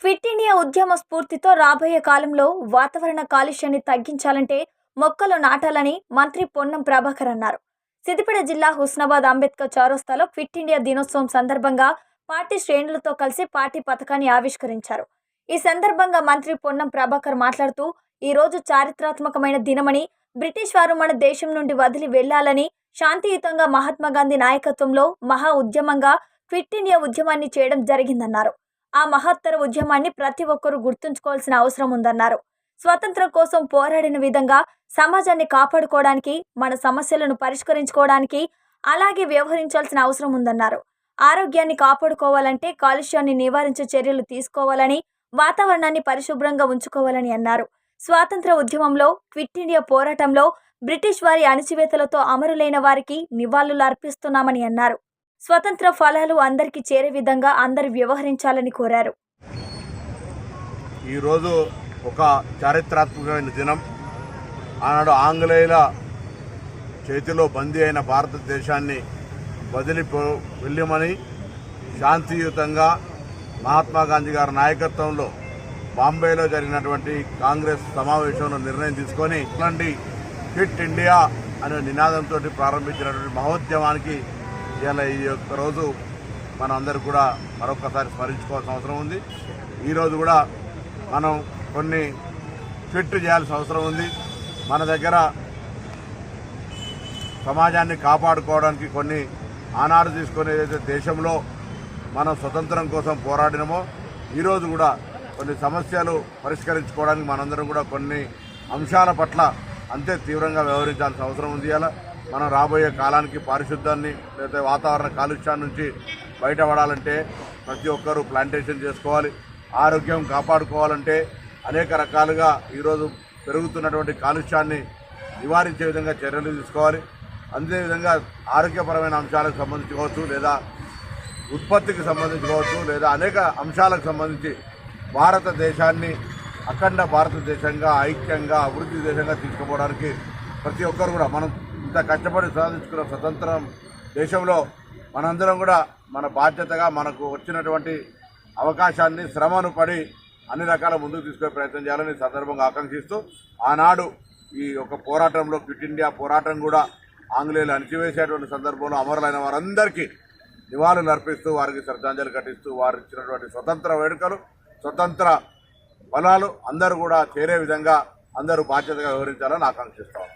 Quit India ఉద్యమ స్ఫూర్తితో రాబోయే కాలంలో వాతావరణ కాలుష్యాన్ని తగ్గించాలంటే మొక్కలు నాటాలని మంత్రి పొన్నం ప్రభాకర్ అన్నారు. సిద్దిపేట జిల్లా హుస్నాబాద్ అంబేద్కర్ చౌరస్తాలో క్విట్ ఇండియా దినోత్సవం సందర్భంగా పార్టీ శ్రేణులతో కలిసి పార్టీ పథకాన్ని ఆవిష్కరించారు. ఈ సందర్భంగా మంత్రి పొన్నం ప్రభాకర్ మాట్లాడుతూ, ఈ రోజు చారిత్రాత్మకమైన దినమని, బ్రిటిష్ వారు మన దేశం నుండి వదిలి వెళ్లాలని శాంతియుతంగా మహాత్మా గాంధీ నాయకత్వంలో మహా ఉద్యమంగా క్విట్ ఇండియా ఉద్యమాన్ని చేయడం జరిగిందన్నారు. ఆ మహత్తర ఉద్యమాన్ని ప్రతి ఒక్కరూ గుర్తుంచుకోవాల్సిన అవసరం ఉందన్నారు. స్వతంత్రం కోసం పోరాడిన విధంగా సమాజాన్ని కాపాడుకోవడానికి, మన సమస్యలను పరిష్కరించుకోవడానికి అలాగే వ్యవహరించాల్సిన అవసరం ఉందన్నారు. ఆరోగ్యాన్ని కాపాడుకోవాలంటే కాలుష్యాన్ని నివారించే చర్యలు తీసుకోవాలని, వాతావరణాన్ని పరిశుభ్రంగా ఉంచుకోవాలని అన్నారు. స్వాతంత్ర ఉద్యమంలో, క్విట్ ఇండియా పోరాటంలో బ్రిటిష్ వారి అణచివేతలతో అమరులైన వారికి నివాళులు అర్పిస్తున్నామని అన్నారు. స్వతంత్ర ఫలాలు అందరికీ చేరే విధంగా అందరూ వ్యవహరించాలని కోరారు. ఈరోజు ఒక చారిత్రాత్మకమైన దినం. ఆనాడు ఆంగ్లేయుల చేతిలో బందీ అయిన భారతదేశాన్ని వెళ్ళమని శాంతియుతంగా మహాత్మా గాంధీ గారి నాయకత్వంలో బాంబేలో జరిగినటువంటి కాంగ్రెస్ సమావేశంలో నిర్ణయం తీసుకొని ఇట్లాంటి క్విట్ ఇండియా అనే నినాదంతో ప్రారంభించినటువంటి మహోద్యమానికి ఇలా ఈ యొక్క రోజు మనం అందరూ కూడా మరొకసారి స్మరించుకోవాల్సిన అవసరం ఉంది. ఈరోజు కూడా మనం కొన్ని క్విట్ చేయాల్సిన అవసరం ఉంది. మన దగ్గర సమాజాన్ని కాపాడుకోవడానికి కొన్ని ఆనాడు తీసుకొని ఏదైతే దేశంలో మనం స్వతంత్రం కోసం పోరాడినమో, ఈరోజు కూడా కొన్ని సమస్యలు పరిష్కరించుకోవడానికి మనందరం కూడా కొన్ని అంశాల పట్ల అంతే తీవ్రంగా వ్యవహరించాల్సిన అవసరం ఉంది. ఇలా మనం రాబోయే కాలానికి పారిశుద్ధ్యాన్ని లేదా వాతావరణ కాలుష్యాన్ని నుంచి బయటపడాలంటే ప్రతి ఒక్కరూ ప్లాంటేషన్ చేసుకోవాలి. ఆరోగ్యం కాపాడుకోవాలంటే అనేక రకాలుగా ఈరోజు పెరుగుతున్నటువంటి కాలుష్యాన్ని నివారించే విధంగా చర్యలు తీసుకోవాలి. అదేవిధంగా ఆరోగ్యపరమైన అంశాలకు సంబంధించి కావచ్చు, లేదా ఉత్పత్తికి సంబంధించి కావచ్చు, లేదా అనేక అంశాలకు సంబంధించి భారతదేశాన్ని అఖండ భారతదేశంగా, ఐక్యంగా, అభివృద్ధి దేశంగా తీసుకుపోవడానికి ప్రతి ఒక్కరు కూడా మనం ఇంత కష్టపడి సాధించుకున్న స్వతంత్రం దేశంలో మనందరం కూడా మన బాధ్యతగా మనకు వచ్చినటువంటి అవకాశాన్ని శ్రమను పడి అన్ని రకాల ముందుకు తీసుకునే ప్రయత్నం చేయాలని సందర్భంగా ఆకాంక్షిస్తూ, ఆనాడు ఈ యొక్క పోరాటంలో క్విట్ ఇండియా పోరాటం కూడా ఆంగ్లేయులు అణిచివేసేటువంటి సందర్భంలో అమరులైన వారందరికీ నివాళులు అర్పిస్తూ, వారికి శ్రద్ధాంజలి ఘటిస్తూ, వారు ఇచ్చినటువంటి స్వతంత్ర వేడుకలు, స్వతంత్ర ఫలాలు అందరూ కూడా చేరే విధంగా అందరూ బాధ్యతగా వ్యవహరించాలని ఆకాంక్షిస్తాం.